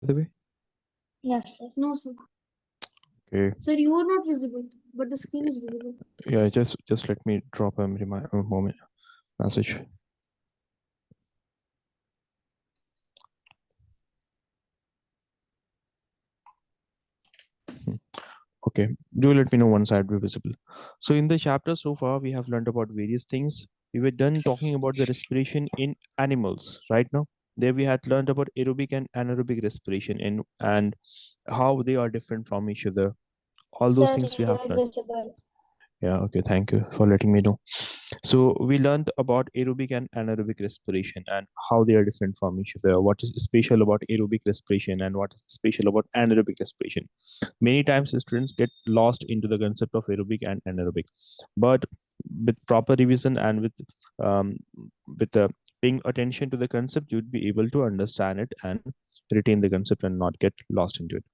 by the way? Yes, sir. No, sir. Okay. Sir, you are not visible, but the screen is visible. Yeah, just let me drop a moment message. Okay, do let me know once I'd be visible. So in the chapter so far, we have learned about various things. We were done talking about the respiration in animals. Right now, there we had learned about aerobic and anaerobic respiration and how they are different from each other. All those Sir, things we you have are learned. visible. Yeah, okay, thank you for letting me know. So we learned about aerobic and anaerobic respiration and how they are different from each other. What is special about aerobic respiration and what is special about anaerobic respiration. Many times students get lost into the concept of aerobic and anaerobic, but with proper revision and um, with paying attention to the concept, you'd be able to understand it and retain the concept and not get lost into it.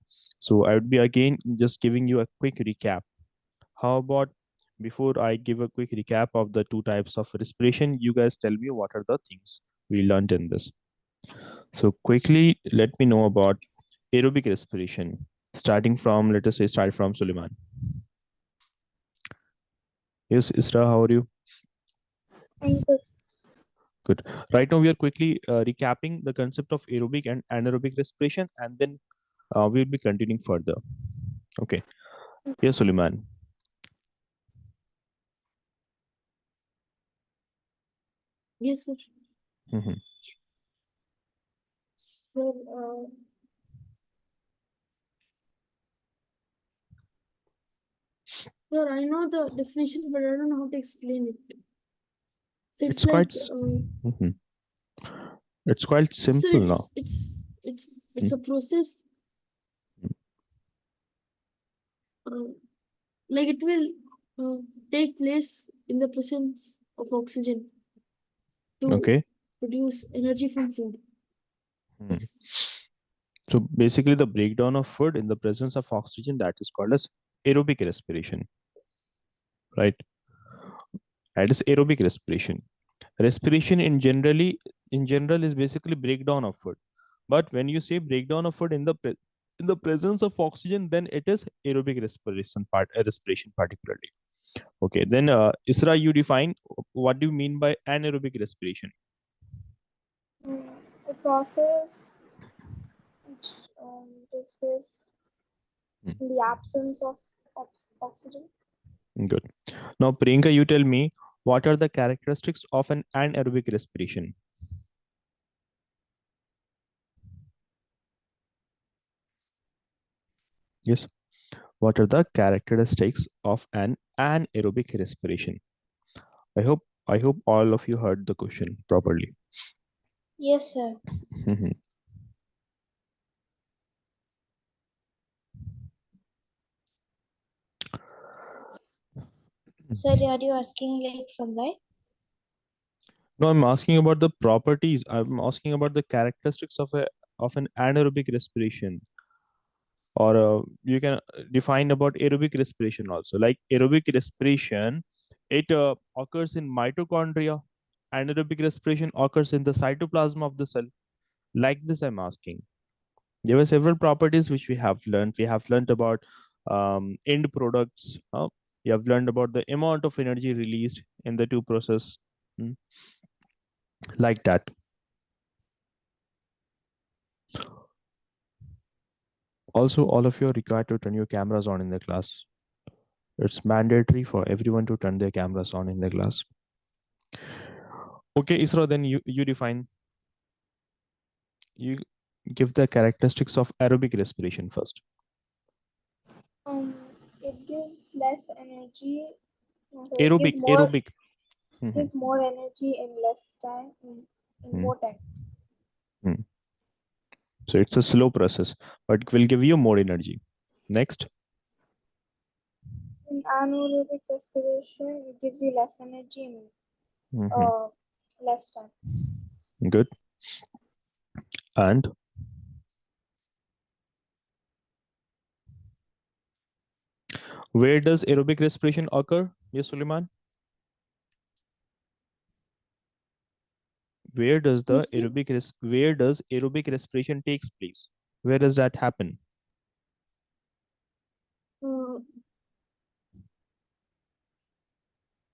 So I would be again just giving you a quick recap. How about before I give a quick recap of the two types of respiration, you guys tell me what are the things we learned in this. So quickly, let me know about aerobic respiration. Starting from, let us say, start from Suleiman. Yes, Isra, how are you? I'm good. Good. Right now, we are quickly recapping the concept of aerobic and anaerobic respiration, and then we'll be continuing further. Okay. Yes, Suleiman. Yes, sir. Mhm. Sir, sir, I know the definition, but I don't know how to explain it. So it's It's like, quite, mhm. It's quite sir, simple now. it's a process. Uh, like it will take place in the presence of oxygen to Okay. produce energy from food. Mhm. Yes. So basically, the breakdown of food in the presence of oxygen that is called as aerobic respiration, right? That is aerobic respiration. Respiration in general is basically breakdown of food. But when you say breakdown of food in the presence of oxygen, then it is aerobic respiration particularly. Okay, then Isra, you define what do you mean by anaerobic respiration? A process which takes place Hmm, in the absence of oxygen. good. Now, Priyanka, you tell me what are the characteristics of an anaerobic respiration? Yes. What are the characteristics of an anaerobic respiration? I hope all of you heard the question properly. Yes, sir. Mhm. Sir, are you asking like from where? No, I'm asking about the properties. I'm asking about the characteristics of an anaerobic respiration, or you can define about aerobic respiration also. Like aerobic respiration, it occurs in mitochondria. Anaerobic respiration occurs in the cytoplasm of the cell. Like this, I'm asking. There were several properties which we have learned. We have learned about end products. We have learned about the amount of energy released in the two process, mm, like that. Also, all of you are required to turn your cameras on in the class. It's mandatory for everyone to turn their cameras on in the class. Okay, Isra, then you define, you give the characteristics of aerobic respiration first. Um, it gives less energy. So it Aerobic, aerobic. Mhm, gives more energy in less time, in mhm, more time. mhm. So it's a slow process, but it will give you more energy. Next. In anaerobic respiration, it gives you less energy in Mhm. uh, less time. Good. And where does aerobic respiration occur? Yes, Suleiman. Where does Yes, sir. where does aerobic respiration takes place? Where does that happen? Uh,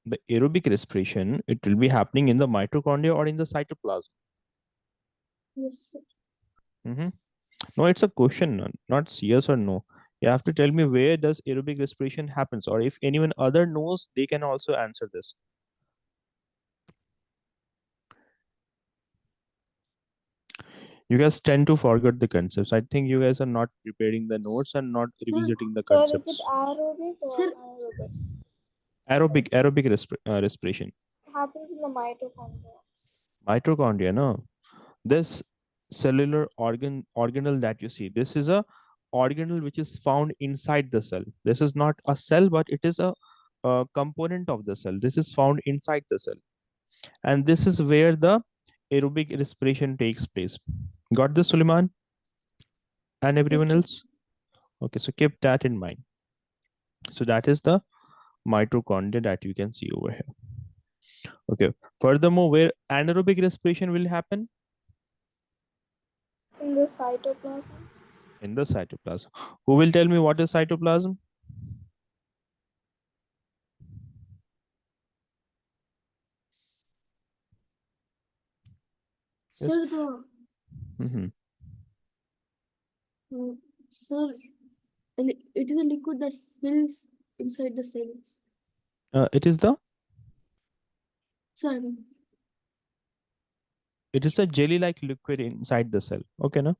The aerobic respiration, it will be happening in the mitochondria or in the cytoplasm. yes, sir. Mm-hmm. No, it's a question, not yes or no. You have to tell me where does aerobic respiration happens, or if anyone other knows, they can also answer this. You guys tend to forget the concepts. I think you guys are not preparing the notes and not Sir, revisiting the Sir, is it concepts. aerobic or sir, anaerobic? Aerobic respiration. Happens in the mitochondria. Mitochondria, no. This cellular organelle that you see, this is a organelle which is found inside the cell. This is not a cell, but it is a component of the cell. This is found inside the cell, and this is where the aerobic respiration takes place. Got this, Suleiman, and yes, everyone sir. else? Okay, so keep that in mind. So that is the mitochondria that you can see over here. Okay. Furthermore, where anaerobic respiration will happen? In the cytoplasm. In the cytoplasm. Who will tell me what is cytoplasm? Yes. Sir, the Mm-hmm. sir, it is a liquid that fills inside the cells. It is the Sir, it is a jelly-like liquid inside the cell. Okay, no?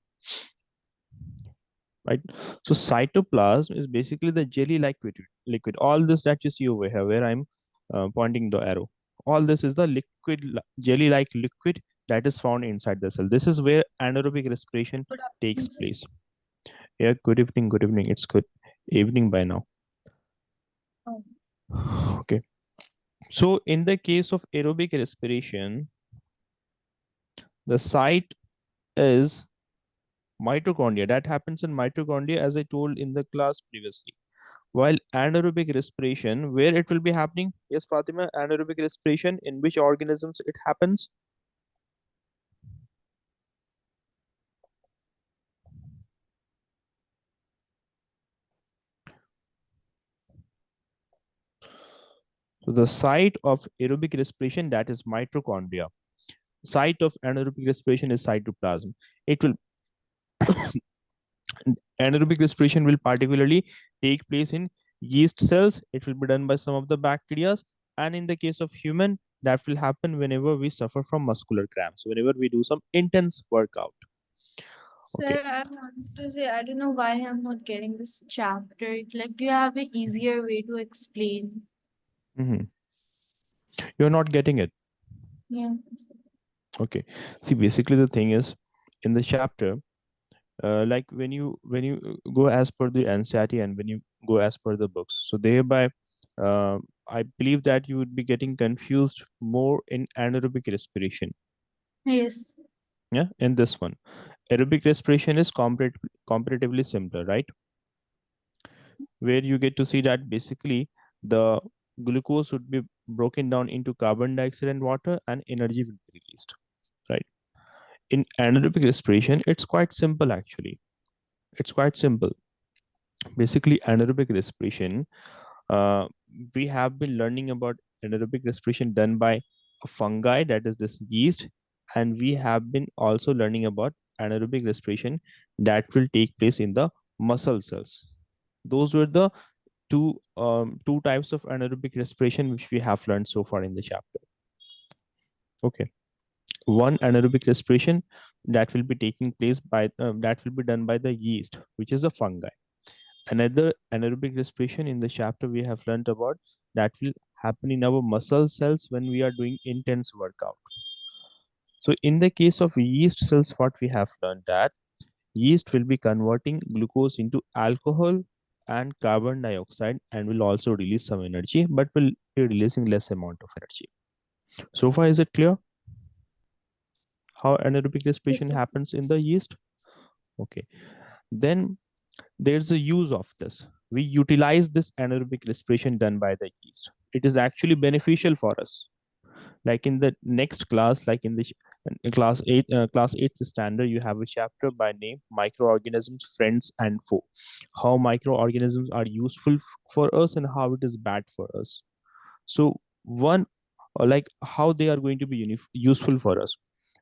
Right. So cytoplasm is basically the jelly-like liquid. All this that you see over here, where I'm pointing the arrow, all this is the jelly-like liquid that is found inside the cell. This is where anaerobic respiration takes place. Yeah. Good evening. Good evening. It's good evening by now. Oh. Okay. So in the case of aerobic respiration, the site is mitochondria. That happens in mitochondria, as I told in the class previously. While anaerobic respiration, where it will be happening? Yes, Fatima, anaerobic respiration, in which organisms it happens? So the site of aerobic respiration, that is mitochondria. Site of anaerobic respiration is cytoplasm. It will anaerobic respiration will particularly take place in yeast cells. It will be done by some of the bacteria, and in the case of human, that will happen whenever we suffer from muscular cramps, whenever we do some intense workout. Okay. sir, I want to say I don't know why I'm not getting this chapter. Like, do you have an easier way to explain? Mhm. You're not getting it. Yeah. Okay. See, basically the thing is, in the chapter, like when you go as per the NCERT and when you go as per the books, so thereby, I believe that you would be getting confused more in anaerobic respiration. Yes. Yeah, in this one, aerobic respiration is comparatively simpler, right? Where you get to see that basically the glucose would be broken down into carbon dioxide and water, and energy will be released, right? In anaerobic respiration, it's quite simple actually. It's quite simple. Basically, anaerobic respiration, uh, we have been learning about anaerobic respiration done by a fungi, that is this yeast, and we have been also learning about anaerobic respiration that will take place in the muscle cells. Those were the two types of anaerobic respiration which we have learned so far in the chapter. Okay. One anaerobic respiration that will be taking place by that will be done by the yeast, which is a fungi. Another anaerobic respiration in the chapter we have learned about that will happen in our muscle cells when we are doing intense workout. So in the case of yeast cells, what we have learned that yeast will be converting glucose into alcohol and carbon dioxide and will also release some energy, but will be releasing less amount of energy. So far, is it clear how anaerobic Yes, respiration sir. happens in the yeast? Okay. Then there's a use of this. We utilize this anaerobic respiration done by the yeast. It is actually beneficial for us. Like in the next class, like in the class 8 standard, you have a chapter by name microorganisms, friends and foe. How microorganisms are useful for us and how it is bad for us. So one, like how they are going to be useful for us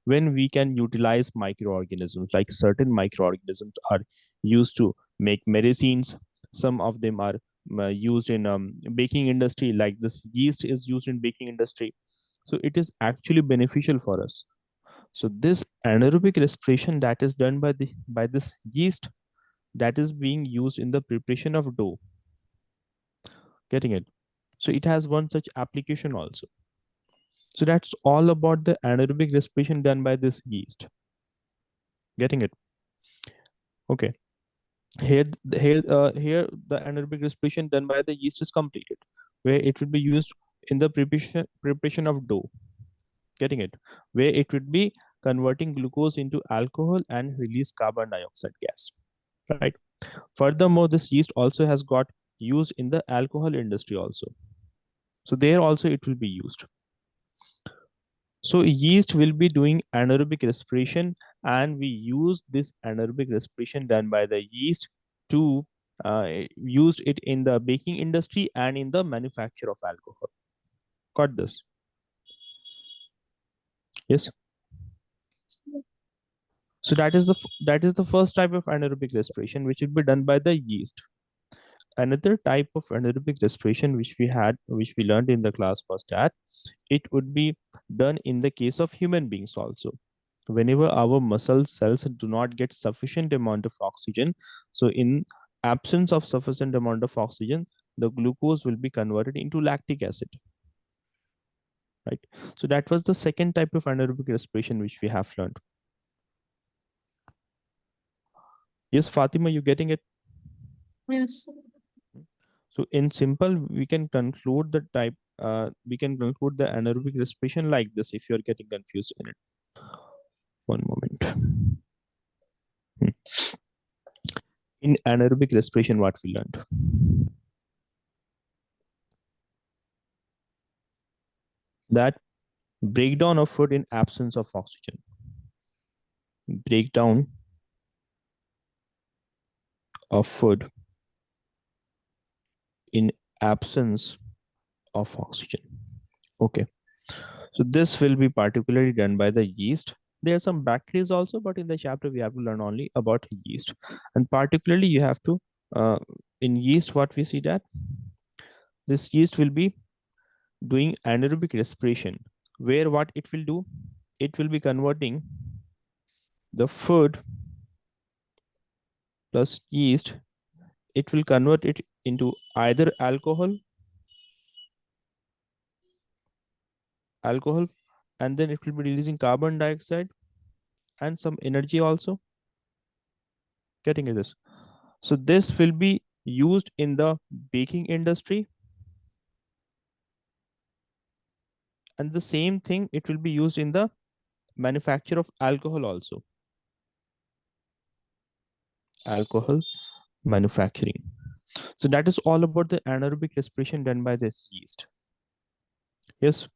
when we can utilize microorganisms. Like certain microorganisms are used to make medicines. Some of them are used in baking industry, like this yeast is used in baking industry. So it is actually beneficial for us. So this anaerobic respiration that is done by the by this yeast, that is being used in the preparation of dough. Getting it? So it has one such application also. So that's all about the anaerobic respiration done by this yeast. Getting it? Okay. Here the anaerobic respiration done by the yeast is completed, where it will be used in the preparation of dough. Getting it? Where it would be converting glucose into alcohol and release carbon dioxide gas. Right. Furthermore, this yeast also has got used in the alcohol industry also. So there also it will be used. So yeast will be doing anaerobic respiration, and we use this anaerobic respiration done by the yeast to use it in the baking industry and in the manufacture of alcohol. Got this? Yes. So that is the first type of anaerobic respiration, which will be done by the yeast. Another type of anaerobic respiration which we learned in the class first at, it would be done in the case of human beings also. Whenever our muscle cells do not get sufficient amount of oxygen, so in absence of sufficient amount of oxygen, the glucose will be converted into lactic acid. Right. So that was the second type of anaerobic respiration which we have learned. Yes, Fatima, you getting it? Yes. So in simple, we can conclude the anaerobic respiration like this if you're getting confused in it. One moment. In anaerobic respiration, what we learned? That breakdown of food in absence of oxygen. Breakdown of food in absence of oxygen. Okay. So this will be particularly done by the yeast. There are some bacteria also, but in the chapter we have to learn only about yeast. And particularly you have to, in yeast, what we see that this yeast will be doing anaerobic respiration, where what it will do, it will be converting the food plus yeast, it will convert it into either alcohol, and then it will be releasing carbon dioxide and some energy also. Getting it this? So this will be used in the baking industry, and the same thing it will be used in the manufacture of alcohol also. Alcohol manufacturing. So that is all about the anaerobic respiration done by this yeast. Yes,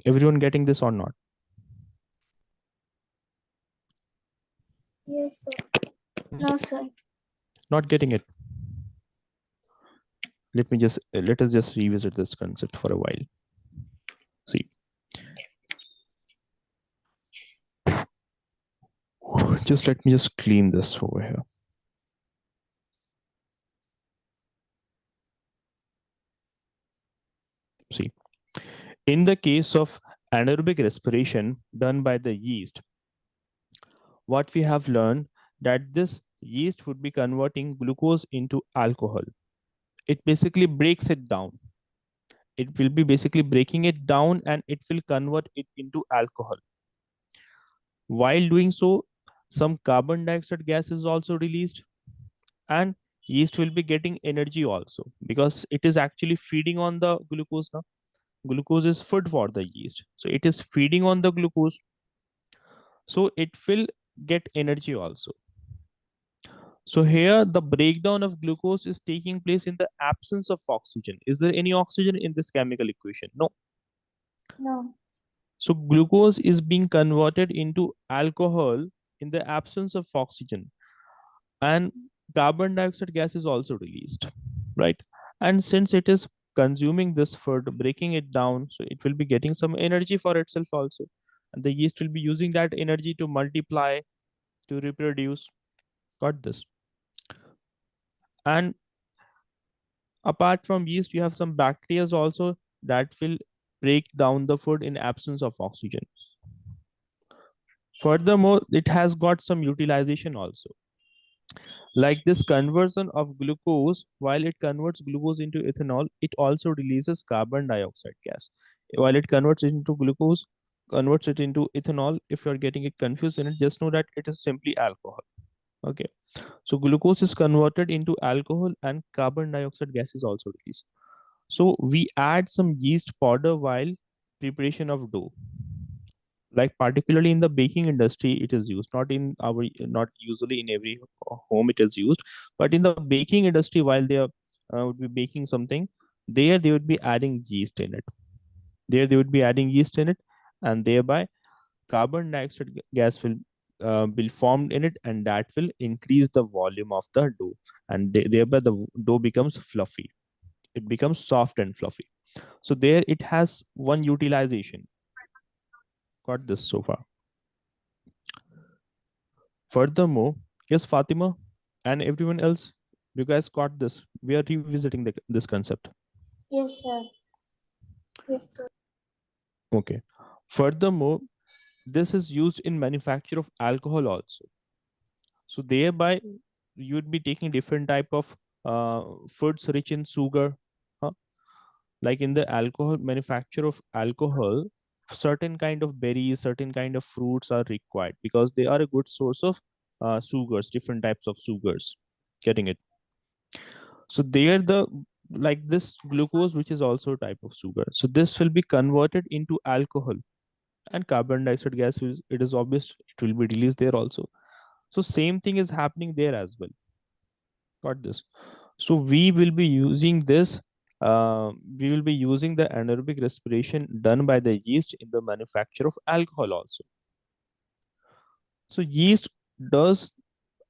everyone getting this or not? Yes, sir. No, sir. Not getting it? Let us just revisit this concept for a while. See, just let me just clean this over here. See, in the case of anaerobic respiration done by the yeast, what we have learned that this yeast would be converting glucose into alcohol. It basically breaks it down. It will be basically breaking it down and it will convert it into alcohol. While doing so, some carbon dioxide gas is also released, and yeast will be getting energy also because it is actually feeding on the glucose now. Glucose is food for the yeast, so it is feeding on the glucose, so it will get energy also. So here the breakdown of glucose is taking place in the absence of oxygen. Is there any oxygen in this chemical equation? No. No. So glucose is being converted into alcohol in the absence of oxygen, and carbon dioxide gas is also released, right? And since it is consuming this food, breaking it down, so it will be getting some energy for itself also, and the yeast will be using that energy to multiply, to reproduce. Got this? And apart from yeast, you have some bacteria also that will break down the food in absence of oxygen. Furthermore, it has got some utilization also. Like this conversion of glucose, while it converts glucose into ethanol, it also releases carbon dioxide gas. While it converts it into glucose, converts it into ethanol, if you're getting it confused in it, just know that it is simply alcohol. Okay. So glucose is converted into alcohol and carbon dioxide gas is also released. So we add some yeast powder while preparation of dough. Like particularly in the baking industry, it is used. Not usually in every home it is used, but in the baking industry, while they are would be baking something, there they would be adding yeast in it. There they would be adding yeast in it, and thereby carbon dioxide gas will formed in it, and that will increase the volume of the dough, and thereby the dough becomes fluffy. It becomes soft and fluffy. So there it has one utilization. Got this so far? Furthermore, yes, Fatima and everyone else, you guys got this. We are revisiting this concept. Yes, sir. Yes, sir. Okay. Furthermore, this is used in manufacture of alcohol also. So thereby, you would be taking different type of foods rich in sugar. Huh? Like in the alcohol manufacture of alcohol, certain kind of berries, certain kind of fruits are required because they are a good source of sugars, different types of sugars. Getting it? So there the like this glucose, which is also a type of sugar, so this will be converted into alcohol, and carbon dioxide gas it is obvious it will be released there also. So same thing is happening there as well. Got this? So we will be using the anaerobic respiration done by the yeast in the manufacture of alcohol also. So yeast does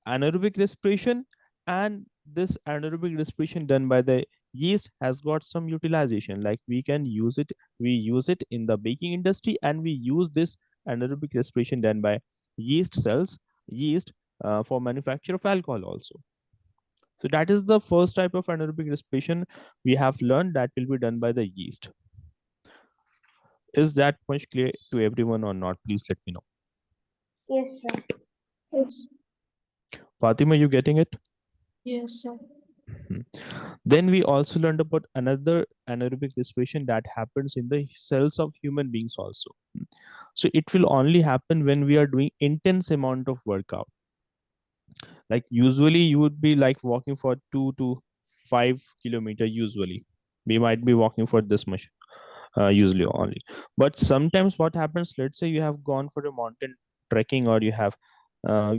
anaerobic respiration, and this anaerobic respiration done by the yeast has got some utilization. Like we use it in the baking industry, and we use this anaerobic respiration done by yeast for manufacture of alcohol also. So that is the first type of anaerobic respiration we have learned, that will be done by the yeast. Is that much clear to everyone or not? Please let me know. Yes, sir. Yes. Fatima, you getting it? Yes, sir. Mhm. Then we also learned about another anaerobic respiration that happens in the cells of human beings also. So it will only happen when we are doing intense amount of workout. Like usually you would be like walking for 2 to 5 kilometers. Usually we might be walking for this much, usually only. But sometimes what happens, let's say you have gone for a mountain trekking, or you have uh,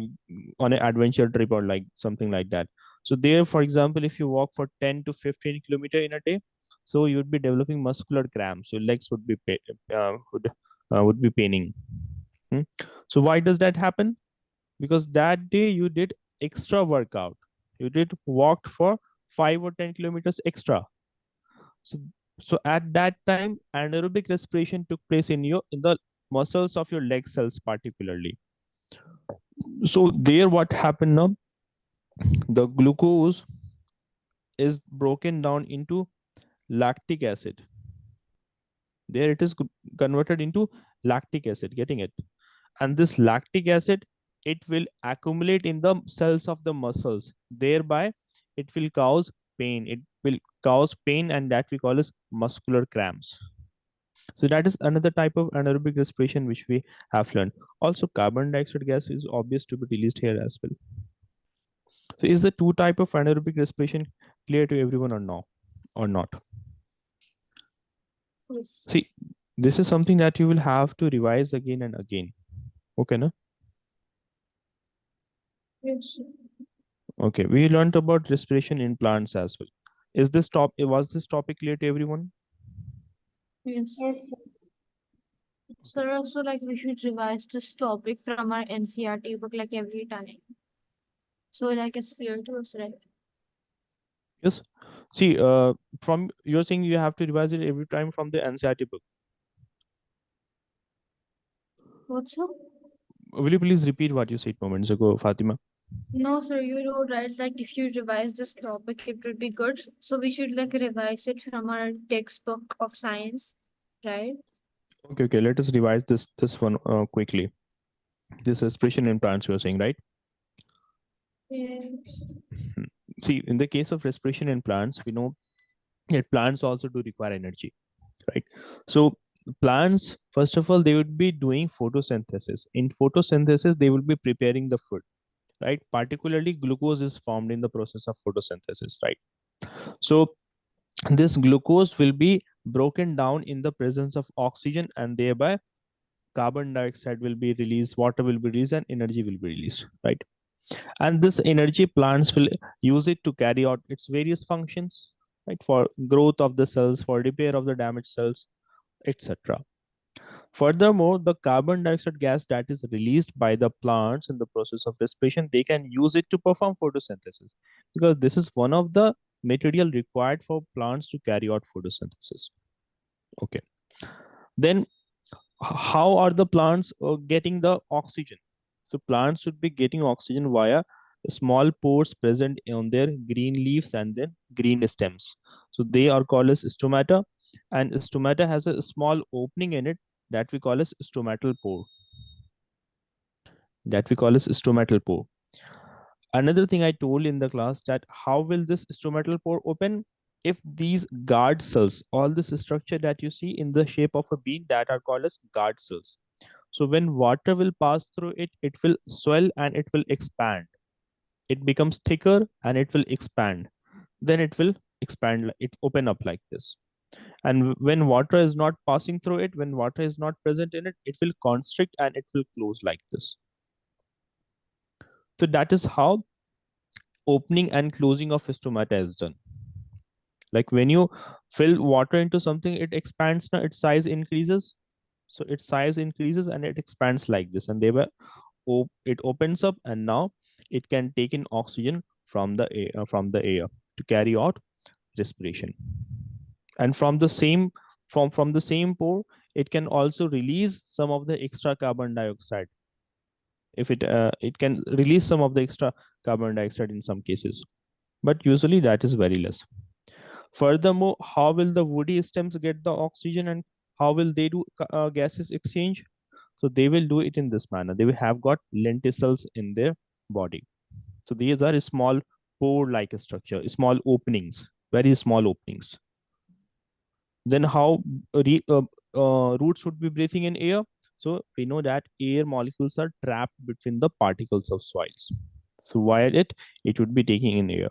on an adventure trip or like something like that. So there, for example, if you walk for 10 to 15 kilometers in a day, so you would be developing muscular cramps. Your legs would be would be paining. Hmm? So why does that happen? Because that day you did extra workout. You did walked for 5 or 10 kilometers extra. So, so at that time, anaerobic respiration took place in the muscles of your leg cells particularly. So there, what happened now? The glucose is broken down into lactic acid. There it is converted into lactic acid. Getting it? And this lactic acid, it will accumulate in the cells of the muscles. Thereby, it will cause pain. It will cause pain, and that we call as muscular cramps. So that is another type of anaerobic respiration which we have learned. Also, carbon dioxide gas is obvious to be released here as well. So is the two type of anaerobic respiration clear to everyone or no, or not? Yes. See, this is something that you will have to revise again and again. Okay, no? Yes, sir. Okay, we learned about respiration in plants as well. Was this topic clear to everyone? Yes. Yes, sir. Sir, also like we should revise this topic from our NCRT book like every time. So like it's clear to us, right? Yes. See, from you're saying you have to revise it every time from the NCRT book. What's up? Will you please repeat what you said moments ago, Fatima? No, sir, you know, right? Like if you revise this topic, it would be good. So we should like revise it from our textbook of science, right? Okay, okay. Let us revise this one quickly. This respiration in plants you are saying, right? Yes. Hmm. See, in the case of respiration in plants, we know that plants also do require energy, right? So plants, first of all, they would be doing photosynthesis. In photosynthesis, they will be preparing the food, right? Particularly glucose is formed in the process of photosynthesis, right? So this glucose will be broken down in the presence of oxygen, and thereby carbon dioxide will be released, water will be released, and energy will be released, right? And this energy plants will use it to carry out its various functions, right? For growth of the cells, for repair of the damaged cells, etc. Furthermore, the carbon dioxide gas that is released by the plants in the process of respiration, they can use it to perform photosynthesis, because this is one of the material required for plants to carry out photosynthesis. Okay. Then how are the plants getting the oxygen? So plants should be getting oxygen via small pores present on their green leaves and then green stems. So they are called as stomata, and stomata has a small opening in it that we call as stomatal pore. That we call as stomatal pore. Another thing I told in the class, that how will this stomatal pore open? If these guard cells, all this structure that you see in the shape of a bean, that are called as guard cells. So when water will pass through it, it will swell and it will expand. It becomes thicker and it will expand. Then it will expand, it open up like this. And when water is not passing through it, when water is not present in it, it will constrict and it will close like this. So that is how opening and closing of stomata is done. Like when you fill water into something, it expands, now its size increases. So its size increases and it expands like this, and they were it opens up, and now it can take in oxygen from the air to carry out respiration. And from the same pore, it can also release some of the extra carbon dioxide. If it can release some of the extra carbon dioxide in some cases, but usually that is very less. Furthermore, how will the woody stems get the oxygen, and how will they do gases exchange? So they will do it in this manner. They will have got lenticels in their body. So these are small pore-like structure, small openings, very small openings. Then how roots would be breathing in air? So we know that air molecules are trapped between the particles of soils. So while it would be taking in air.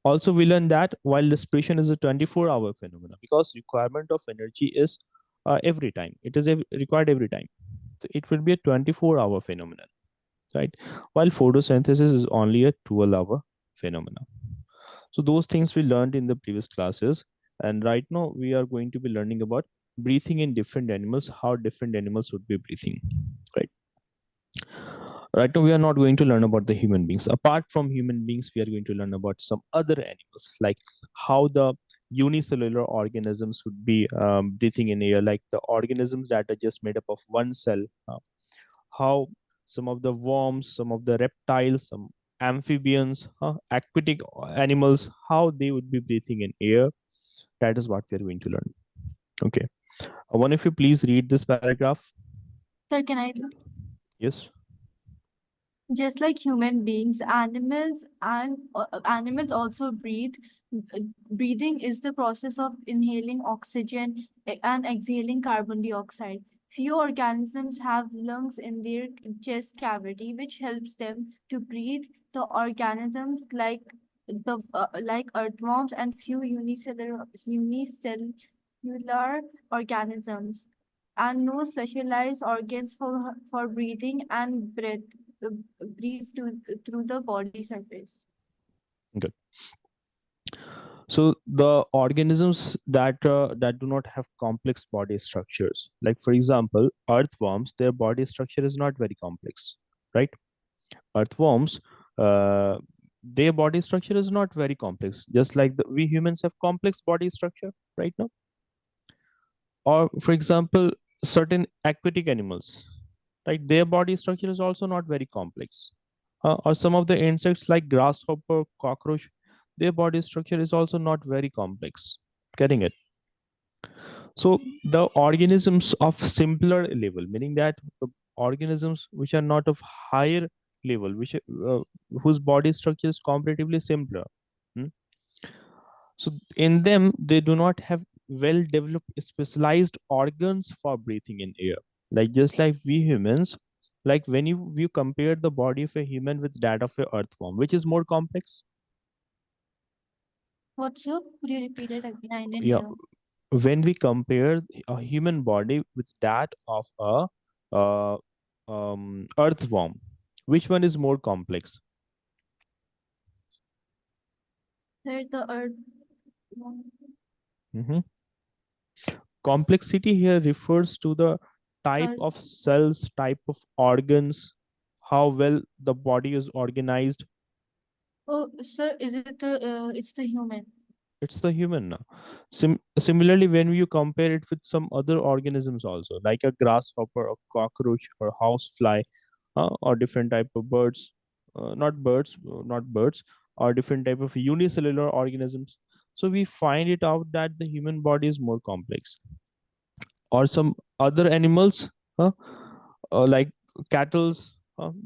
Also, we learned that while respiration is a 24-hour phenomenon, because requirement of energy is every time. It is required every time. So it will be a 24-hour phenomenon, right? While photosynthesis is only a 12-hour phenomenon. So those things we learned in the previous classes. And right now we are going to be learning about breathing in different animals, how different animals would be breathing, right? Right now, we are not going to learn about the human beings. Apart from human beings, we are going to learn about some other animals, like how the unicellular organisms would be breathing in air, like the organisms that are just made up of one cell. How some of the worms, some of the reptiles, some amphibians, aquatic animals, how they would be breathing in air. That is what we are going to learn. Okay. One of you please read this paragraph. Sir, can I? Yes. Just like human beings, animals also breathe. Breathing is the process of inhaling oxygen and exhaling carbon dioxide. Few organisms have lungs in their chest cavity, which helps them to breathe. The organisms like earthworms and few unicellular organisms and no specialized organs for breathing and breathe through the body surface. Good. So the organisms that do not have complex body structures, like for example, earthworms, their body structure is not very complex, right? Earthworms, uh, their body structure is not very complex, just like we humans have complex body structure right now. Or for example, certain aquatic animals, like their body structure is also not very complex. Or some of the insects like grasshopper, cockroach, their body structure is also not very complex. Getting it? So the organisms of simpler level, meaning that the organisms which are not of higher level, which whose body structure is comparatively simpler. hmm, So in them, they do not have well developed specialized organs for breathing in air. Like just like we humans, like when you compare the body of a human with that of a earthworm, which is more complex? What's up? Could you repeat it again? I didn't Yeah, hear. when we compare a human body with that of a uh, earthworm, which one is more complex? Sir, the earth. Mhm. Complexity here refers to the type Earth. of cells, type of organs, how well the body is organized. Oh, sir, is it the? It's the human. It's the human now. Similarly, when you compare it with some other organisms also, like a grasshopper, a cockroach, or housefly, or different type of birds, not birds, or different type of unicellular organisms. So we find it out that the human body is more complex. Or some other animals, uh, like cattle's,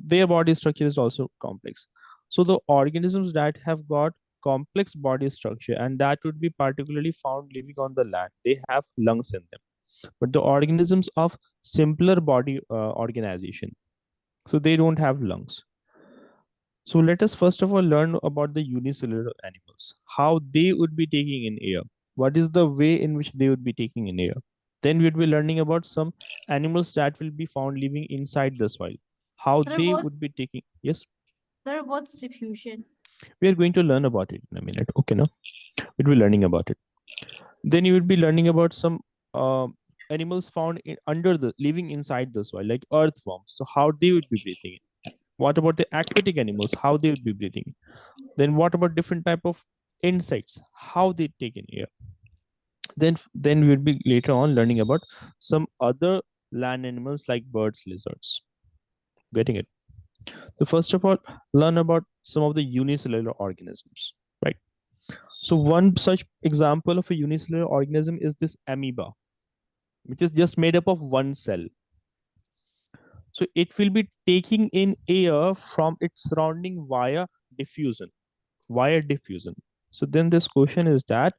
their body structure is also complex. So the organisms that have got complex body structure, and that would be particularly found living on the land, they have lungs in them. But the organisms of simpler body organization, so they don't have lungs. So let us first of all learn about the unicellular animals, how they would be taking in air. What is the way in which they would be taking in air? Then we would be learning about some animals that will be found living inside the soil, how Sir, they what? would be taking. Yes, Sir, what's diffusion? we are going to learn about it in a minute. Okay, now we'll be learning about it. Then you would be learning about some animals found under the living inside the soil, like earthworms. So how they would be breathing in. What about the aquatic animals? How they would be breathing in. Then what about different type of insects? How they take in air? Then we will be later on learning about some other land animals like birds, lizards. Getting it? So first of all, learn about some of the unicellular organisms, right? So one such example of a unicellular organism is this amoeba, which is just made up of one cell. So it will be taking in air from its surrounding via diffusion. Via diffusion. So then this question is that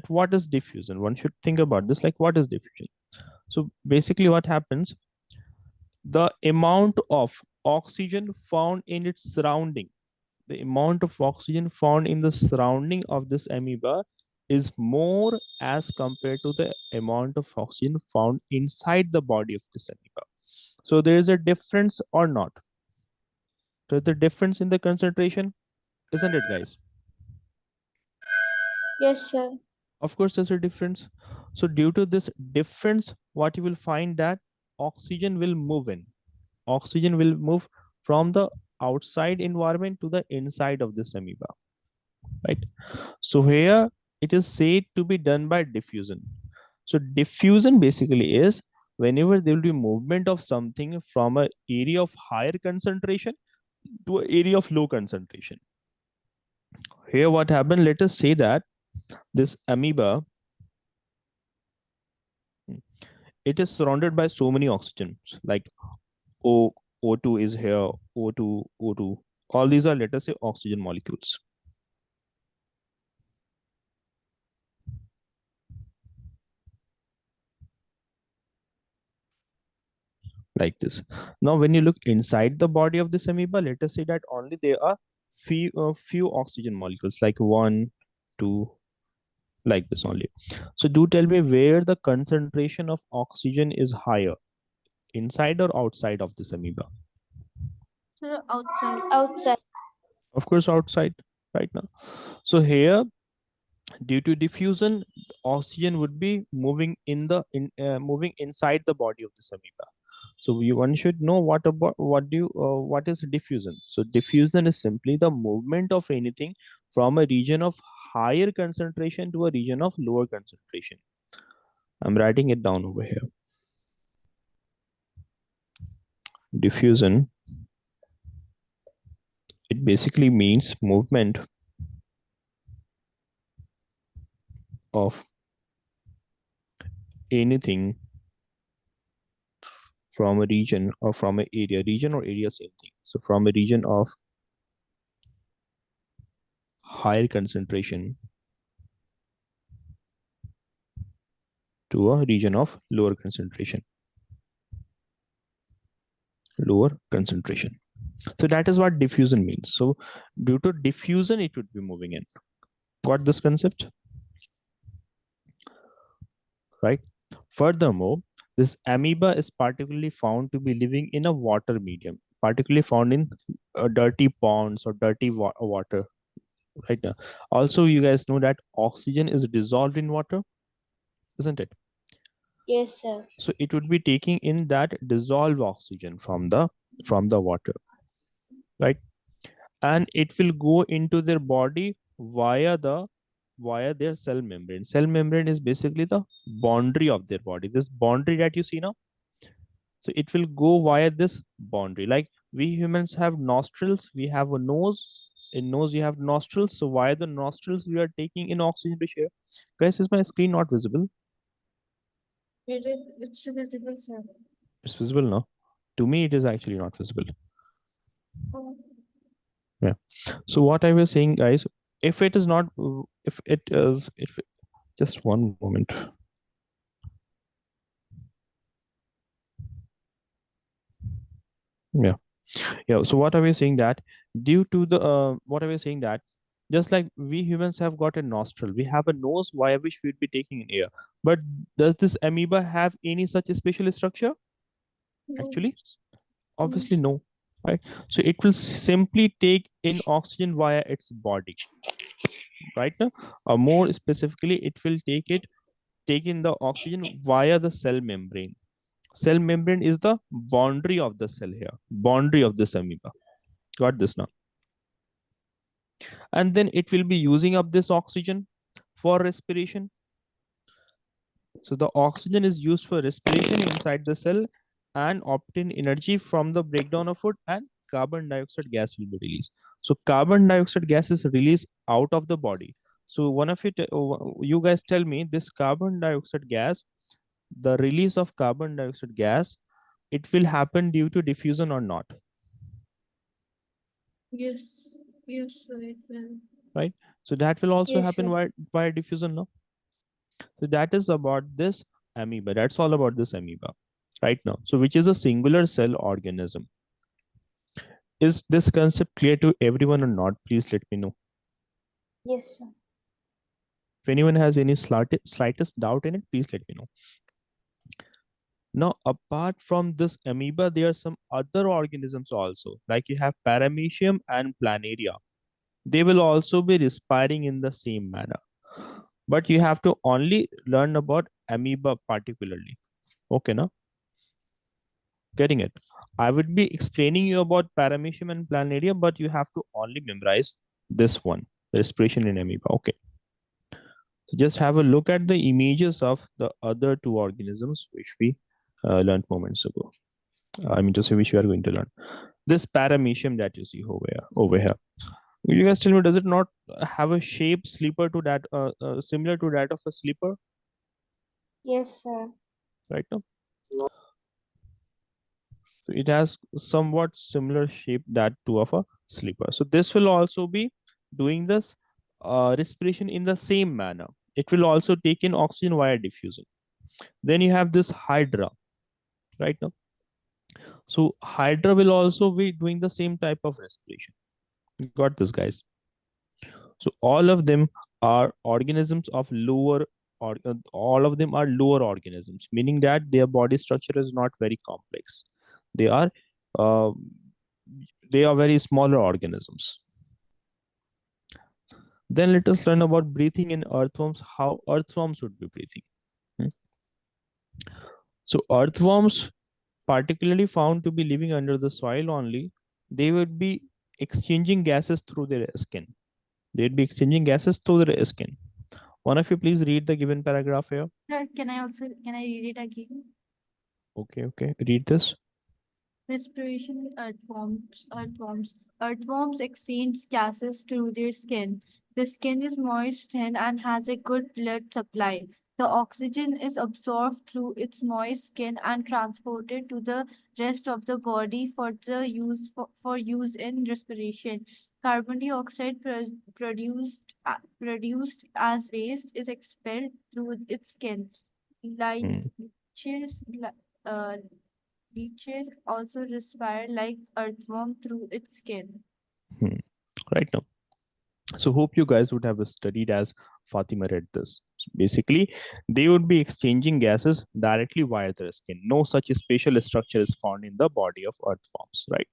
what is diffusion? One should think about this, like what is diffusion? So basically what happens, the amount of oxygen found in its surrounding, the amount of oxygen found in the surrounding of this amoeba is more as compared to the amount of oxygen found inside the body of this amoeba. So there is a difference or not? So the difference in the concentration, isn't it, guys? Yes, sir. Of course, there's a difference. So due to this difference, what you will find that oxygen will move in. Oxygen will move from the outside environment to the inside of this amoeba, right? So here it is said to be done by diffusion. So diffusion basically is whenever there will be movement of something from an area of higher concentration to an area of low concentration. Here what happened, let us say that this amoeba, it is surrounded by so many oxygens, like O, O2 is here, O2, O2. All these are, let us say, oxygen molecules. Like this. Now, when you look inside the body of this amoeba, let us say that only there are few oxygen molecules, like one, two, like this only. So do tell me where the concentration of oxygen is higher, inside or outside of this amoeba? Sir, outside. Outside. Of course, outside right now. So here Due to diffusion, oxygen would be moving moving inside the body of this amoeba. So one should know what is diffusion. So diffusion is simply the movement of anything from a region of higher concentration to a region of lower concentration. I'm writing it down over here. Diffusion, it basically means movement of anything from a region or from an area. Region or area, same thing. So from a region of higher concentration to a region of lower concentration. Lower concentration. So that is what diffusion means. So due to diffusion, it would be moving in. Got this concept? Right? Furthermore, this amoeba is particularly found to be living in a water medium, particularly found in dirty ponds or dirty water. Right now. Also, you guys know that oxygen is dissolved in water, isn't it? Yes, sir. So it would be taking in that dissolved oxygen from the water, right? And it will go into their body via their cell membrane. Cell membrane is basically the boundary of their body. This boundary that you see now, so it will go via this boundary. Like we humans have nostrils, we have a nose. In nose you have nostrils. So via the nostrils we are taking in oxygen to share. Guys, is my screen not visible? It's visible, sir. It's visible now. To me, it is actually not visible. Oh. Yeah. So what I was saying, guys, if it is not, if it is, if just one moment. Yeah. Yeah. So what are we saying that due to the what are we saying that just like we humans have got a nostril, we have a nose via which we'd be taking in air. But does this amoeba have any such special structure? Actually, obviously no. Right. So it will simply take in oxygen via its body. Right now, more specifically, it will take in the oxygen via the cell membrane. Cell membrane is the boundary of the cell here, boundary of this amoeba. Got this now? And then it will be using up this oxygen for respiration. So the oxygen is used for respiration inside the cell and obtain energy from the breakdown of food, and carbon dioxide gas will be released. So carbon dioxide gas is released out of the body. So one of it, you guys tell me this carbon dioxide gas, the release of carbon dioxide gas, it will happen due to diffusion or not? Yes, sir, it will. Right? So that will also Yes, happen sir. by diffusion, no? So that is about this amoeba. That's all about this amoeba right now. So which is a singular cell organism. Is this concept clear to everyone or not? Please let me know. Yes, sir. If anyone has any slightest doubt in it, please let me know. Now, apart from this amoeba, there are some other organisms also, like you have paramecium and planaria. They will also be respiring in the same manner. But you have to only learn about amoeba particularly. Okay, now? Getting it? I would be explaining you about paramecium and planaria, but you have to only memorize this one, respiration in amoeba. Okay. So just have a look at the images of the other two organisms which we learned moments ago. I mean to say which we are going to learn. This paramecium that you see over here. You guys tell me, does it not have a shape sleeper to that, similar to that of a sleeper? Yes, sir. Right now? So it has somewhat similar shape that to of a sleeper. So this will also be doing this respiration in the same manner. It will also take in oxygen via diffusion. Then you have this hydra, right now. So hydra will also be doing the same type of respiration. You got this, guys? So all of them are organisms of lower, or all of them are lower organisms, meaning that their body structure is not very complex. They are uh, very smaller organisms. Then let us learn about breathing in earthworms, how earthworms would be breathing. Hmm. So earthworms, particularly found to be living under the soil only, they would be exchanging gases through their skin. They'd be exchanging gases through their skin. One of you please read the given paragraph here. Sir, can I read it again? Okay. Read this. Respiration in earthworms exchange gases through their skin. The skin is moist, thin, and has a good blood supply. The oxygen is absorbed through its moist skin and transported to the rest of the body for use in respiration. Carbon dioxide produced as waste is expelled through its skin. Hmm. Leeches, uh, Leeches also respire like earthworm through its skin. Hmm. Right now. So hope you guys would have studied as Fatima read this. So basically, they would be exchanging gases directly via their skin. No such special structure is found in the body of earthworms, right?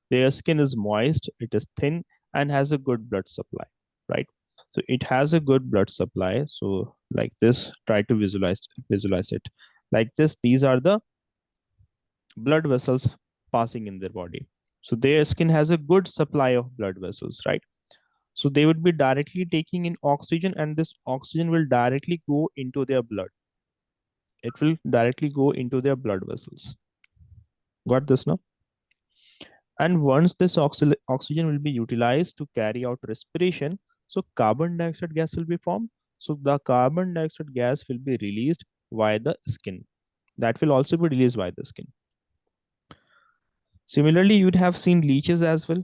Their skin is moist, it is thin, and has a good blood supply, right? So it has a good blood supply. So like this, try to visualize it. Like this, these are the blood vessels passing in their body. So their skin has a good supply of blood vessels, right? So they would be directly taking in oxygen, and this oxygen will directly go into their blood. It will directly go into their blood vessels. Got this now? And once this oxygen will be utilized to carry out respiration, so carbon dioxide gas will be formed. So the carbon dioxide gas will be released via the skin. That will also be released by the skin. Similarly, you would have seen leeches as well.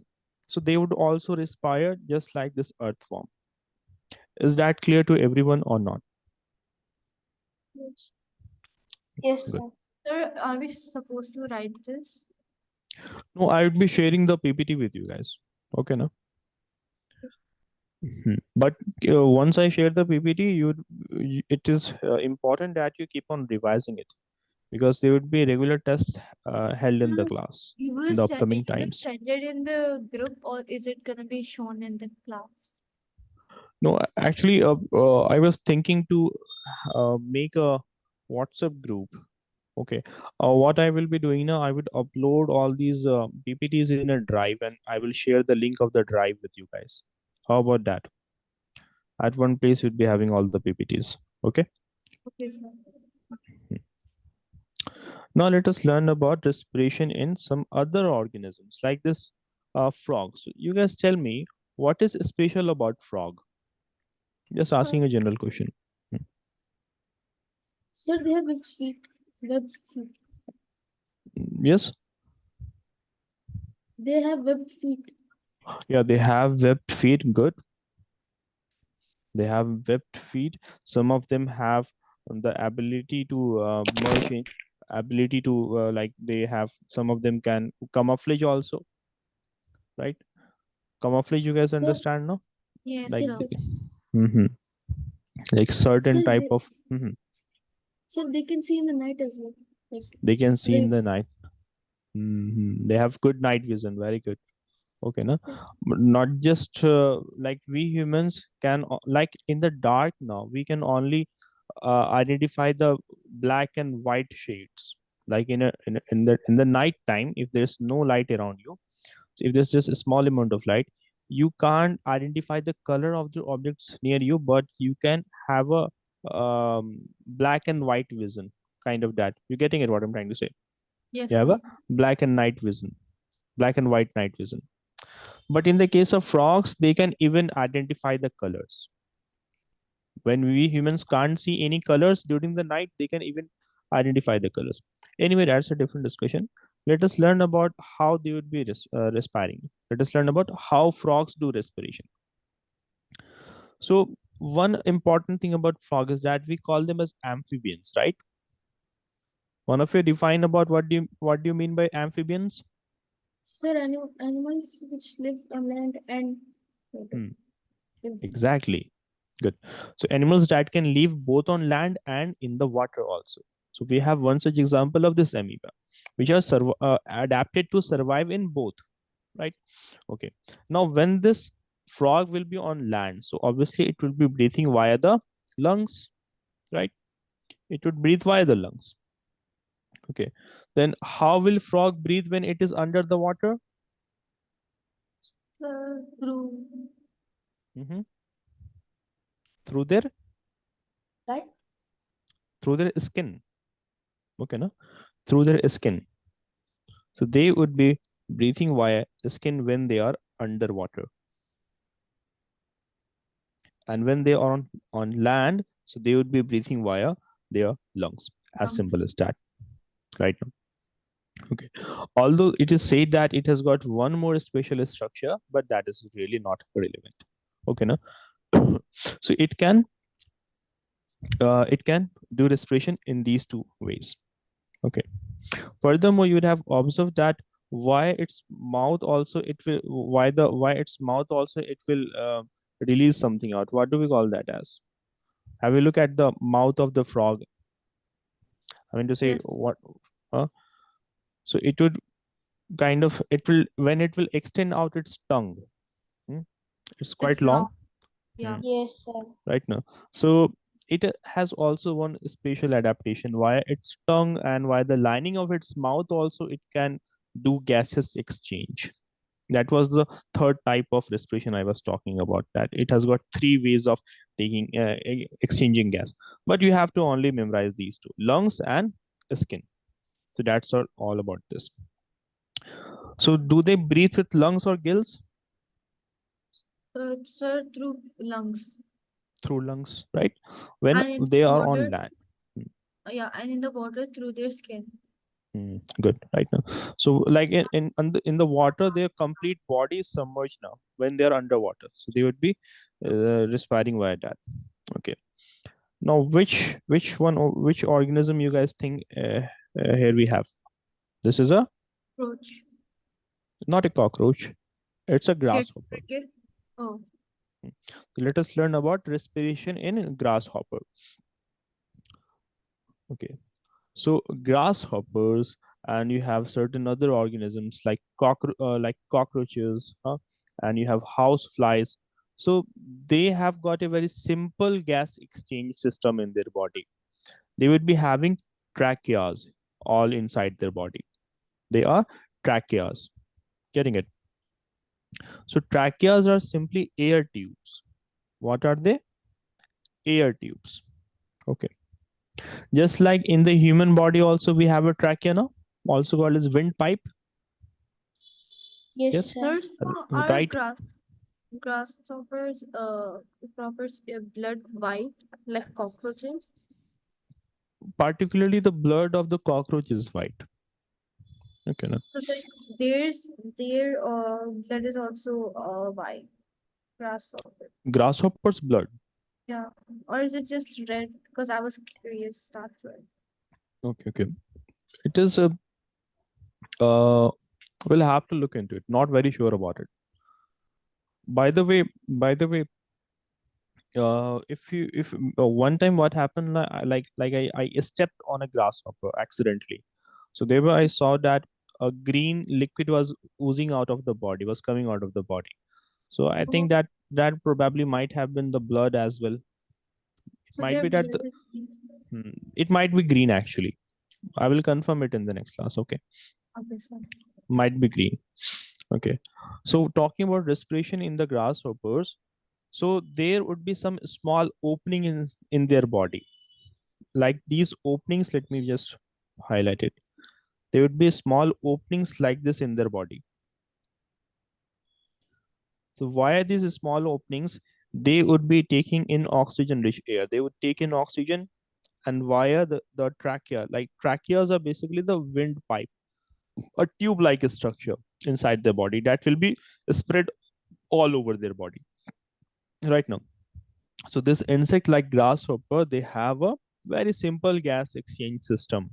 So they would also respire just like this earthworm. Is that clear to everyone or not? Yes. Yes, Good. sir. Sir, are we supposed to write this? No, I would be sharing the PPT with you guys. Okay, now. But once I share the PPT, it is important that you keep on revising it, because there would be regular tests held in the class in the upcoming You will times. send it in the group, or is it gonna be shown in the class? No, actually, I was thinking to make a WhatsApp group. Okay. What I will be doing now, I would upload all these PPTs in a drive, and I will share the link of the drive with you guys. How about that? At one place, we'd be having all the PPTs. Okay. Okay, sir. Now let us learn about respiration in some other organisms like this frog. So you guys tell me, what is special about frog? Just asking a general question. Hmm. Sir, they have webbed feet. Webbed feet. Yes. They have webbed feet. Yeah, they have webbed feet. Good. They have webbed feet. Some of them have the ability to merge in, ability to like they have. Some of them can camouflage also, right? Camouflage, you guys Sir, understand, no? Yes, Like, sir. Mhm. Like certain Sir, type of. Mhm. sir, they can see in the night as well. Like They can see in they the night. They have good night vision. Very good. Okay, no, yes, but not just like we humans can like in the dark now we can only identify the black and white shades. Like in the night time, if there's no light around you, if there's just a small amount of light, you can't identify the color of the objects near you, but you can have a black and white vision, kind of that. You getting it? What I'm trying to say? yes, You have sir. a black and night vision, black and white night vision. But in the case of frogs, they can even identify the colors. When we humans can't see any colors during the night, they can even identify the colors. Anyway, that's a different discussion. Let us learn about how they would be respiring. Let us learn about how frogs do respiration. So, one important thing about frog is that we call them as amphibians, right? One of you define about what do you mean by amphibians? Sir, animals which live on land and Hmm, exactly. Good. So animals that can live both on land and in the water also. So we have one such example of this amoeba, which are adapted to survive in both, right? Okay. Now, when this frog will be on land, so obviously it will be breathing via the lungs, right? It would breathe via the lungs. Okay, then how will frog breathe when it is under the water? Through Mhm. Through their Right? skin. Okay, no, through their skin. So they would be breathing via skin when they are underwater, and when they are on land, so they would be breathing via their lungs. As lungs. simple as that, right now. Okay, although it is said that it has got one more special structure, but that is really not relevant. Okay, no. So it can do respiration in these two ways. Okay, furthermore, you would have observed that why its mouth also it will why its mouth also it will release something out. What do we call that as? Have a look at the mouth of the frog. I mean to say Yes. what, so it would kind of it will when it will extend out its tongue. hmm, it's quite It's long. long. Yeah. hmm, Yes, sir. right now. So it has also one special adaptation via its tongue, and via the lining of its mouth also it can do gaseous exchange. That was the third type of respiration I was talking about, that it has got three ways of taking exchanging gas, but you have to only memorize these two: lungs and skin. So that's all about this. So do they breathe with lungs or gills? Sir, through lungs. Through lungs, right? When And in they the are water, on land. yeah, and in the water through their skin. Good, right now. So like in the water, their complete body is submerged now when they're underwater, so they would be respiring via that. Okay, now which organism you guys think here we have? This is a Roach. not a cockroach, it's a grasshopper. Cricket. Oh, So let us learn about respiration in grasshopper. Okay, so grasshoppers, and you have certain other organisms like like cockroaches, and you have house flies. So they have got a very simple gas exchange system in their body. They would be having tracheas all inside their body. They are tracheas. Getting it? So tracheas are simply air tubes. What are they? Air tubes. Okay. Just like in the human body, also we have a trachea now, also called as windpipe. Yes, Yes, sir. sir, are right. grasshoppers blood white like cockroaches? Particularly the blood of the cockroach is white. Okay, no. So their blood is also white. Grasshopper. Grasshopper's blood. Yeah. Or is it just red? Because I was curious. That's why. Okay, okay. It is a. We'll have to look into it. Not very sure about it. By the way, if one time what happened, I stepped on a grasshopper accidentally. So there were I saw that a green liquid was oozing out of the body, was coming out of the body. So I Oh, think that probably might have been the blood as well. It so might their be that blood is pink. it might be green actually. I will confirm it in the next class. Okay, Okay, sir. might be green. Okay, so talking about respiration in the grasshoppers, so there would be some small opening in their body. Like these openings, let me just highlight it. There would be small openings like this in their body. So via these small openings, they would be taking in oxygen rich air. They would take in oxygen, and via the trachea, like tracheas are basically the windpipe, a tube like structure inside their body that will be spread all over their body right now. So this insect like grasshopper, they have a very simple gas exchange system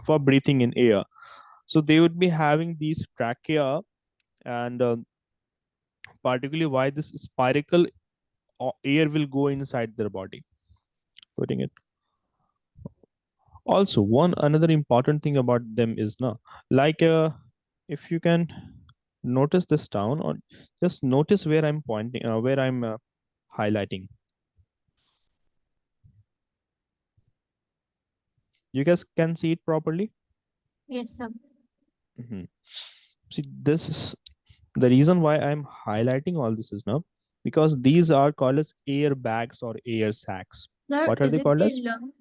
for breathing in air. So they would be having these trachea, and particularly why this spherical air will go inside their body, putting it. Also, one another important thing about them is now, like if you can notice this down, or just notice where I'm pointing, where I'm highlighting. You guys can see it properly? Yes, sir. See, this is the reason why I'm highlighting all this is now, because these are called as air bags or air sacs. Sir, What are is they it called their as? lungs?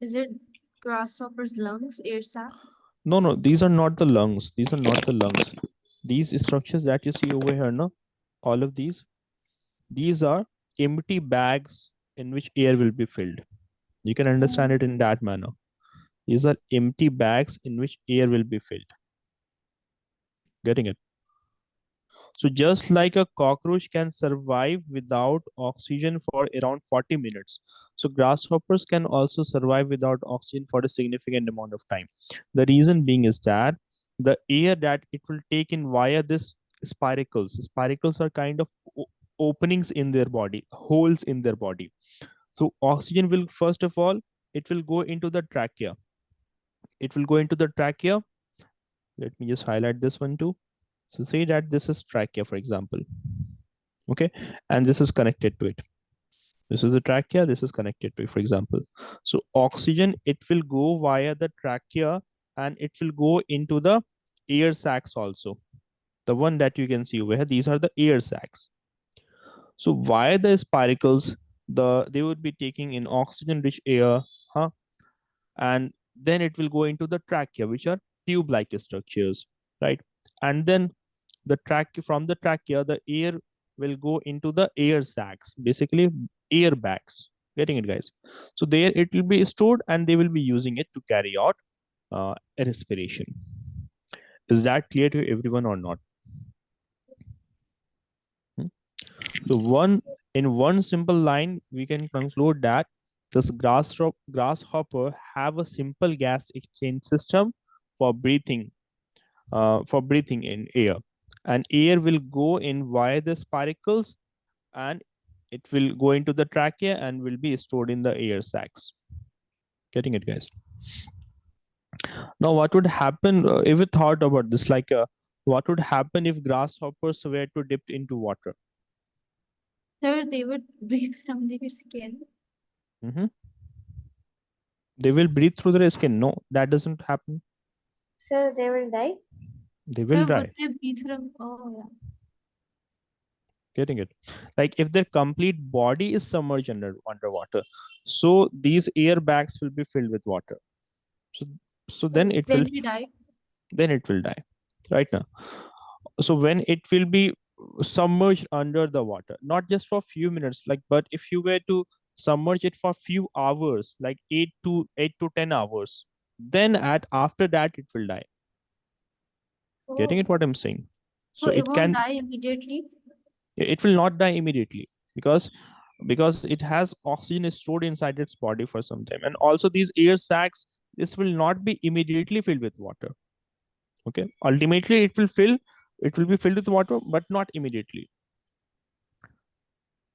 Is it grasshopper's lungs, air sacs? No, these are not the lungs. These are not the lungs. These structures that you see over here, no, all of these are empty bags in which air will be filled. You can understand it in that manner. These are empty bags in which air will be filled. Getting it? So just like a cockroach can survive without oxygen for around 40 minutes, so grasshoppers can also survive without oxygen for a significant amount of time. The reason being is that the air that it will take in via this spiracles are kind of openings in their body, holes in their body. So oxygen will, first of all, it will go into the trachea. It will go into the trachea. Let me just highlight this one too. So say that this is trachea, for example. Okay, and this is connected to it. This is the trachea, this is connected to it, for example. So oxygen, it will go via the trachea and it will go into the air sacs also. The one that you can see over here, these are the air sacs. So via the spiracles, they would be taking in oxygen rich air, huh? And then it will go into the trachea, which are tube-like structures, right? And then the from the trachea, the air will go into the air sacs, basically air bags. Getting it, guys? So there it will be stored and they will be using it to carry out respiration. Is that clear to everyone or not? So in one simple line, we can conclude that this grasshopper have a simple gas exchange system for breathing in air, and air will go in via the spiracles and it will go into the trachea and will be stored in the air sacs. Getting it, guys? Now what would happen if you thought about this, like what would happen if grasshoppers were to dip into water? Sir, they would breathe from their skin. They will breathe through their skin. No, that doesn't happen. Sir, they will die. They will Sir, would die. they breathe from? Oh, yeah. Getting it? Like if their complete body is submerged underwater, so these air bags will be filled with water. So then it will die. Then it will die. Right now. So when it will be submerged under the water, not just for a few minutes, like, but if you were to submerge it for a few hours, like 8 to 10 hours, then after that it will die. Getting it, what I'm saying? So it won't die immediately? It will not die immediately because it has oxygen stored inside its body for some time, and also these air sacs, this will not be immediately filled with water. Okay, ultimately it will be filled with water, but not immediately.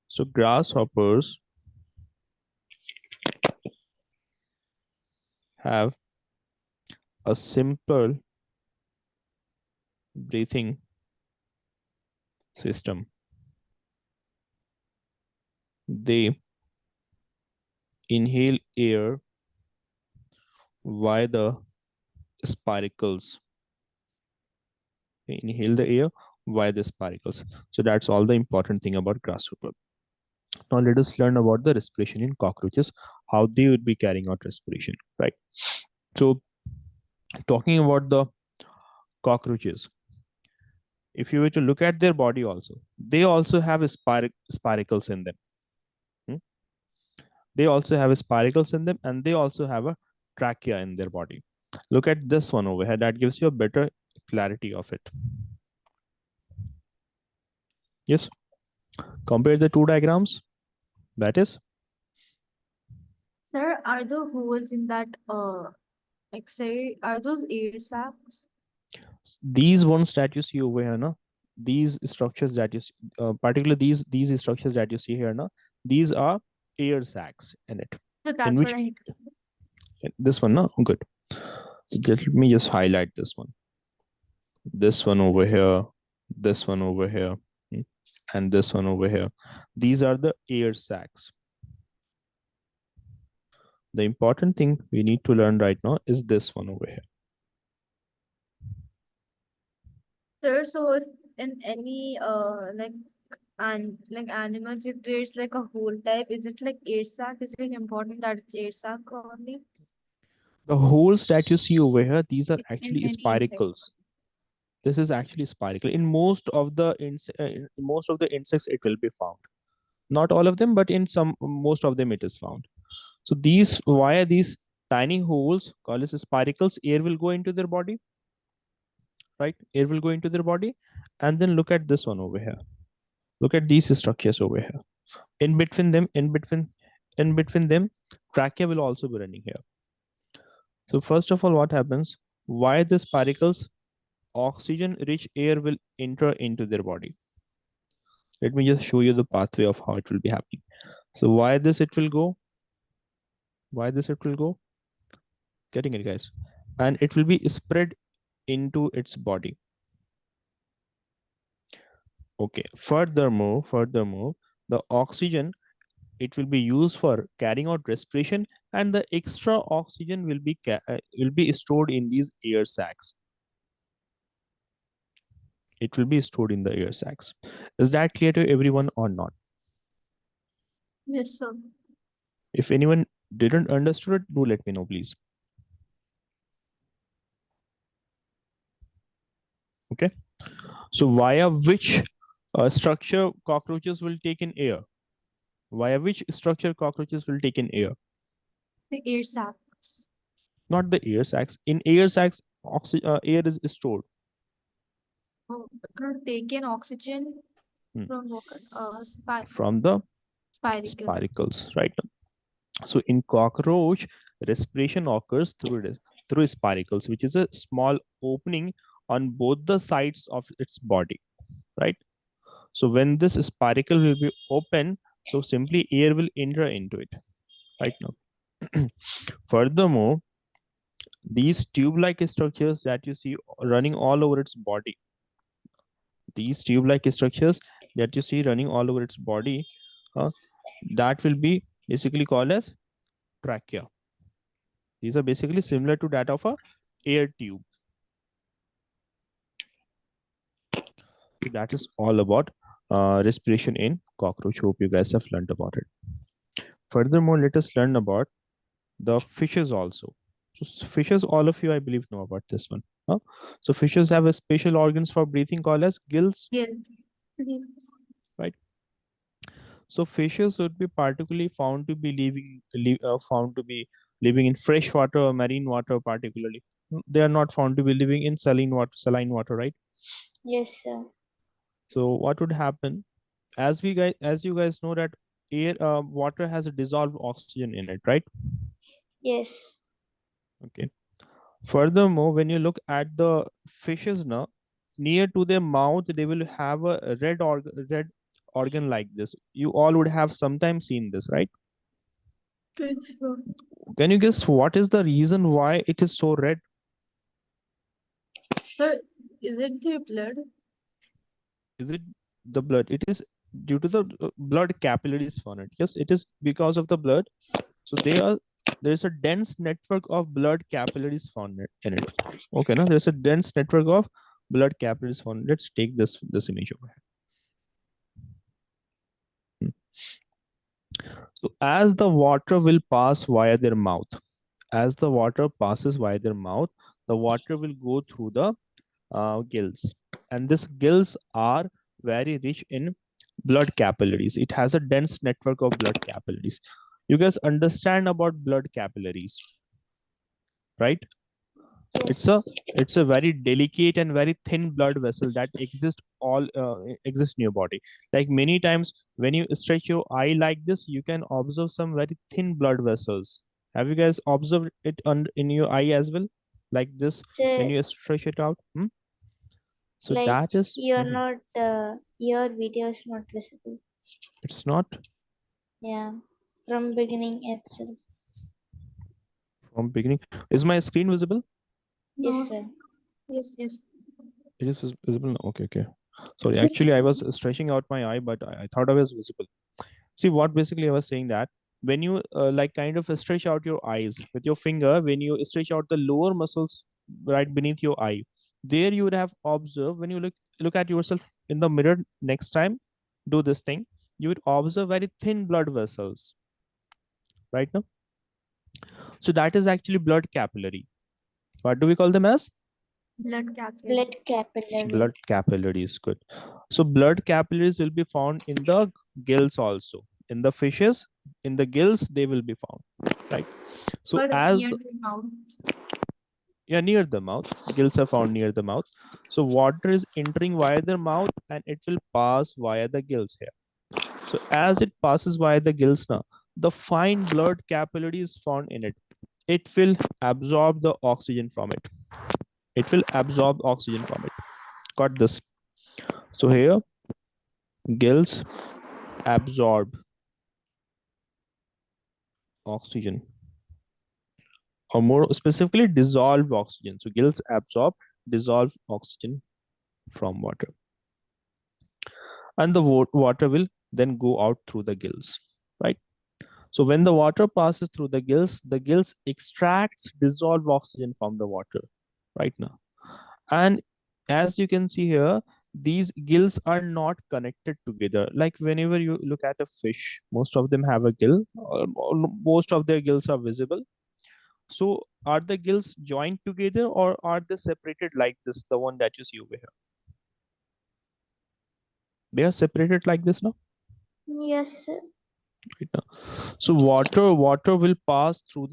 So grasshoppers have a simple breathing system. They inhale air via the spiracles. They inhale the air via the spiracles. So that's all the important thing about grasshopper. Now let us learn about the respiration in cockroaches, how they would be carrying out respiration, right? So talking about the cockroaches, if you were to look at their body also, they also have spiracles in them. They also have spiracles in them, and they also have a trachea in their body. Look at this one over here. That gives you a better clarity of it. Yes. Compare the two diagrams. That is. Sir, are the holes in that X-ray, are those air sacs? These ones that you see over here, no? These structures that you see, particularly these structures that you see here, no? These are air sacs in it. So that's In which what I this one, no? Good. So let me just highlight this one. This one over here. this one over here, and this one over here. These are the air sacs. The important thing we need to learn right now is this one over here. Sir, so if in any like animals, if there's like a whole type, is it like air sac? Is it important that it's air sac only The holes that you see over here, these are in actually any insect? spiracles. This is actually spiracle. In most of the in most of the insects, it will be found. Not all of them, but in some, most of them, it is found. So these, why are these tiny holes called as spiracles? Air will go into their body, right? Air will go into their body, and then look at this one over here. Look at these structures over here. In between them, in between them, trachea will also be running here. So first of all, what happens? Why the spiracles? Oxygen-rich air will enter into their body. Let me just show you the pathway of how it will be happening. So why this it will go? Why this it will go? Getting it, guys? And it will be spread into its body. Okay. Furthermore, the oxygen, it will be used for carrying out respiration, and the extra oxygen will be stored in these air sacs. It will be stored in the air sacs. Is that clear to everyone or not? Yes, sir. If anyone didn't understood it, do let me know, please. Okay. So via which structure cockroaches will take in air? Via which structure cockroaches will take in air? The air sacs. Not the air sacs. In air sacs, air is stored. Oh, taken oxygen Hmm. from what? From the Spiracle. spiracles, right? So in cockroach, respiration occurs through spiracles, which is a small opening on both the sides of its body, right? So when this spiracle will be open, so simply air will enter into it, right now. Furthermore, these tube-like structures that you see running all over its body, these tube-like structures that you see running all over its body, that will be basically called as trachea. These are basically similar to that of a air tube. So that is all about respiration in cockroach. Hope you guys have learned about it. Furthermore, let us learn about the fishes also. So fishes, all of you, I believe, know about this one. Huh? So fishes have a special organs for breathing called as gills, Yes. right? So fishes would be particularly found to be living in fresh water or marine water, particularly. They are not found to be living in saline water, right? Yes, sir. So what would happen? As you guys know that water has a dissolved oxygen in it, right? Yes. Okay. Furthermore, when you look at the fishes now, near to their mouth, they will have a red organ like this. You all would have sometimes seen this, right? Yes, sir. Can you guess what is the reason why it is so red? Sir, is it their blood? Is it the blood? It is due to the blood capillaries on it. Yes, it is because of the blood. So there is a dense network of blood capillaries found in it. Okay, now there's a dense network of blood capillaries found. Let's take this image over here. So as the water will pass via their mouth, as the water passes via their mouth, the water will go through the gills, and these gills are very rich in blood capillaries. It has a dense network of blood capillaries. You guys understand about blood capillaries, right? It's a Yes. it's a very delicate and very thin blood vessel that exists in your body. Like many times when you stretch your eye like this, you can observe some very thin blood vessels. Have you guys observed it in your eye as well, like this, when So, you stretch it out? So like, that is you're not, your video is not visible. it's not Yeah. From beginning itself. from beginning. Is my screen visible? No. Yes, sir. Yes, yes. It is visible now. Okay, okay. Sorry, actually, I was stretching out my eye, but I thought I was visible. See what basically I was saying, that when you like kind of stretch out your eyes with your finger, when you stretch out the lower muscles right beneath your eye, there you would have observed, when you look at yourself in the mirror next time, do this thing, you would observe very thin blood vessels right now. So that is actually blood capillary. What do we call them as? Blood capillary. Blood capillary. Blood capillaries. Good. So blood capillaries will be found in the gills also. In the fishes, in the gills, they will be found. Right. So But as near the, the mouth. yeah, near the mouth, gills are found near the mouth. So water is entering via the mouth and it will pass via the gills here. So as it passes via the gills now, the fine blood capillary is found in it. It will absorb the oxygen from it. It will absorb oxygen from it. Got this? So here, gills absorb oxygen, or more specifically, dissolve oxygen. So gills absorb, dissolve oxygen from water, and the water will then go out through the gills, right? So when the water passes through the gills extracts dissolved oxygen from the water, right now. And as you can see here, these gills are not connected together. Like whenever you look at a fish, most of them have a gill, or most of their gills are visible. So are the gills joined together or are they separated like this, the one that you see over here? They are separated like this now, Yes, sir. right now. So water will pass through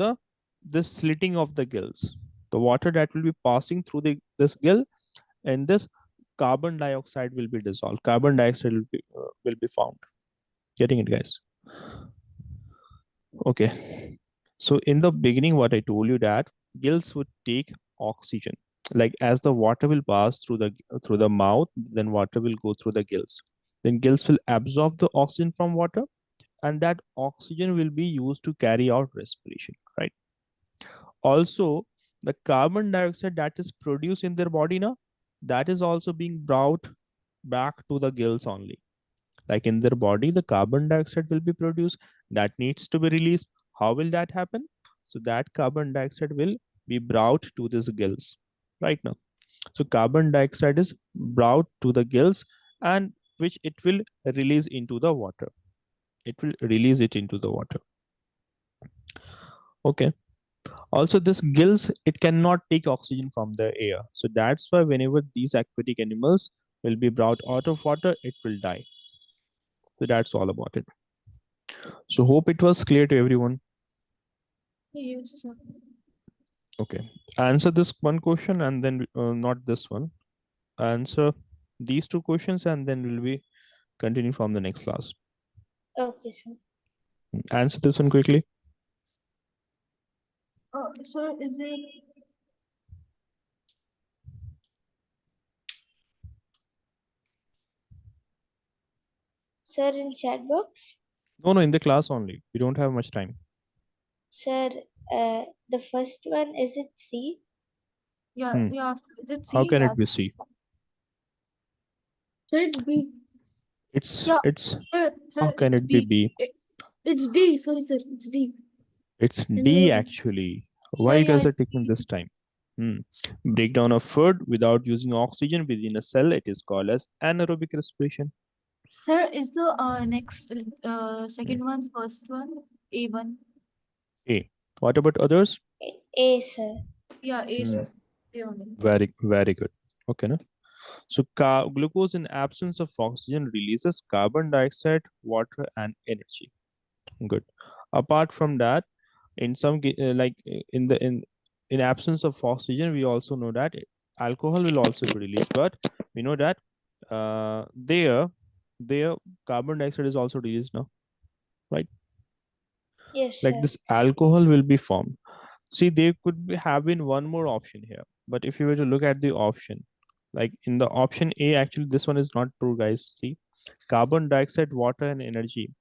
this slitting of the gills. The water that will be passing through this gill, and this carbon dioxide will be dissolved. Carbon dioxide will be found. Getting it, guys? Okay. So in the beginning, what I told you, that gills would take oxygen. Like as the water will pass through the mouth, then water will go through the gills. Then gills will absorb the oxygen from water, and that oxygen will be used to carry out respiration, right? Also, the carbon dioxide that is produced in their body now, that is also being brought back to the gills only. Like in their body, the carbon dioxide will be produced, that needs to be released. How will that happen? So that carbon dioxide will be brought to these gills right now. So carbon dioxide is brought to the gills, and which it will release into the water. It will release it into the water. Okay. Also, this gills, it cannot take oxygen from the air. So that's why whenever these aquatic animals will be brought out of water, it will die. So that's all about it. So hope it was clear to everyone. Yes, sir. Okay. Answer this one question and then not this one. Answer these two questions and then we'll be continuing from the next class. Okay, sir. Answer this one quickly. Sir, is it Sir, in chat box. No, in the class only. We don't have much time. Sir, the first one, is it C? yeah, Hmm. is it How C? can Yeah. it be C? Sir, it's B. It's Yeah, it's sir, how can it's it be B. B? It's D. Sorry, sir, it's D. It's In D the actually. Why yeah, you yeah, guys are taking this time? Hmm. Breakdown of food without using oxygen within a cell, it is called as anaerobic respiration. sir, is the next Hmm. second one, first one, A1? A. What about others? A, sir. Yeah, A, Hmm. sir. A only. Very good. Okay, no? So glucose in absence of oxygen releases carbon dioxide, water, and energy. Good. Apart from that, in some in absence of oxygen, we also know that alcohol will also be released, but we know that there carbon dioxide is also released now, right? Yes, Like sir. this alcohol will be formed. See, there could have been one more option here, but if you were to look at the option, like in the option A, actually this one is not true, guys. See, carbon dioxide, water, and energy.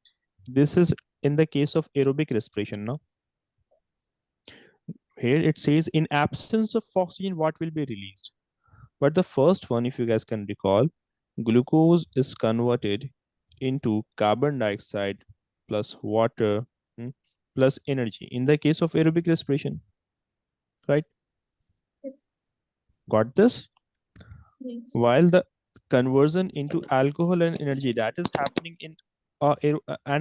This is in the case of aerobic respiration. Now, here it says in absence of oxygen, what will be released? But the first one, if you guys can recall, Glucose is converted into carbon dioxide plus water plus energy in the case of aerobic respiration, right? Got this? Yes. While the conversion into alcohol and energy that is happening in anaerobic